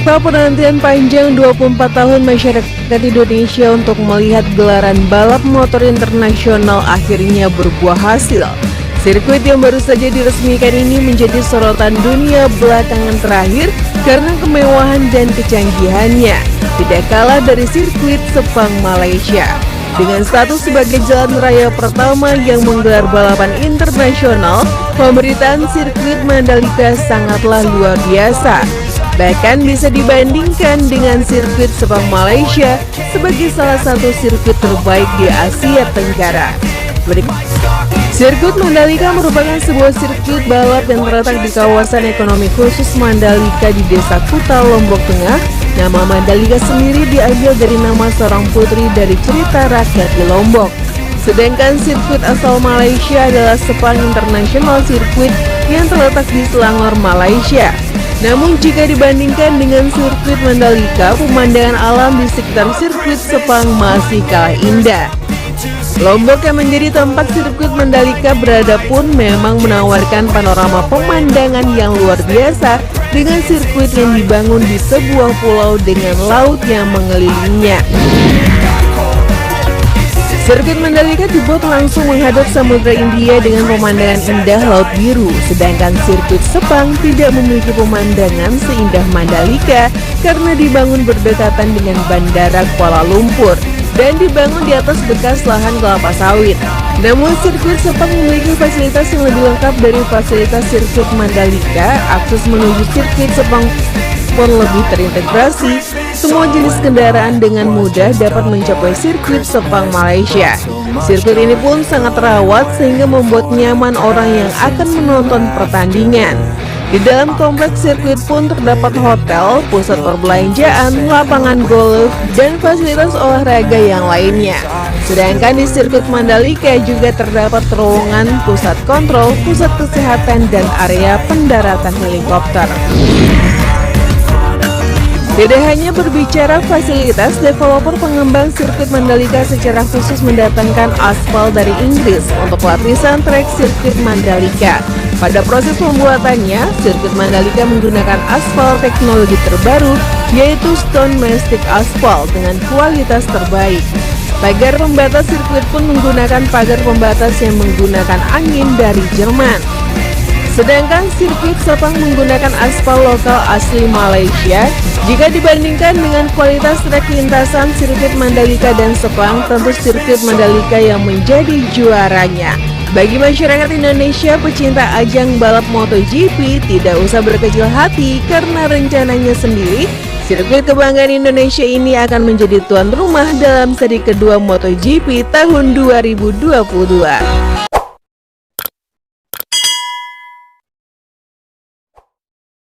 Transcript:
Pasca penantian panjang 24 tahun masyarakat Indonesia untuk melihat gelaran balap motor internasional akhirnya berbuah hasil. Sirkuit yang baru saja diresmikan ini menjadi sorotan dunia belakangan terakhir karena kemewahan dan kecanggihannya, tidak kalah dari sirkuit Sepang Malaysia. Dengan status sebagai jalan raya pertama yang menggelar balapan internasional, pemberitaan sirkuit Mandalika sangatlah luar biasa. Bahkan bisa dibandingkan dengan sirkuit Sepang Malaysia sebagai salah satu sirkuit terbaik di Asia Tenggara. Sirkuit Mandalika merupakan sebuah sirkuit balap yang terletak di kawasan ekonomi khusus Mandalika di Desa Kuta, Lombok Tengah. Nama Mandalika sendiri diambil dari nama seorang putri dari cerita rakyat di Lombok. Sedangkan sirkuit asal Malaysia adalah Sepang International Circuit yang terletak di Selangor, Malaysia. Namun jika dibandingkan dengan sirkuit Mandalika, pemandangan alam di sekitar sirkuit Sepang masih kalah indah. Lombok yang menjadi tempat sirkuit Mandalika berada pun memang menawarkan panorama pemandangan yang luar biasa dengan sirkuit yang dibangun di sebuah pulau dengan laut yang mengelilinginya. Sirkuit Mandalika dibuat langsung menghadap Samudra India dengan pemandangan indah laut biru, sedangkan sirkuit Sepang tidak memiliki pemandangan seindah Mandalika karena dibangun berdekatan dengan Bandara Kuala Lumpur dan dibangun di atas bekas lahan kelapa sawit. Namun sirkuit Sepang memiliki fasilitas yang lebih lengkap dari fasilitas sirkuit Mandalika. Akses menuju sirkuit Sepang pun lebih terintegrasi. Semua jenis kendaraan dengan mudah dapat mencapai sirkuit Sepang Malaysia. Sirkuit ini pun sangat terawat sehingga membuat nyaman orang yang akan menonton pertandingan. Di dalam kompleks sirkuit pun terdapat hotel, pusat perbelanjaan, lapangan golf, dan fasilitas olahraga yang lainnya. Sedangkan di sirkuit Mandalika juga terdapat terowongan, pusat kontrol, pusat kesehatan, dan area pendaratan helikopter. Tidak hanya berbicara fasilitas, developer pengembang sirkuit Mandalika secara khusus mendatangkan aspal dari Inggris untuk lapisan trek sirkuit Mandalika. Pada proses pembuatannya, sirkuit Mandalika menggunakan aspal teknologi terbaru, yaitu Stone Mastic Aspal dengan kualitas terbaik. Pagar pembatas sirkuit pun menggunakan pagar pembatas yang menggunakan angin dari Jerman. Sedangkan sirkuit Sepang menggunakan aspal lokal asli Malaysia. Jika dibandingkan dengan kualitas trek lintasan sirkuit Mandalika dan Sepang, tentu sirkuit Mandalika yang menjadi juaranya. Bagi masyarakat Indonesia pecinta ajang balap MotoGP, tidak usah berkecil hati karena rencananya sendiri sirkuit kebanggaan Indonesia ini akan menjadi tuan rumah dalam seri kedua MotoGP tahun 2022.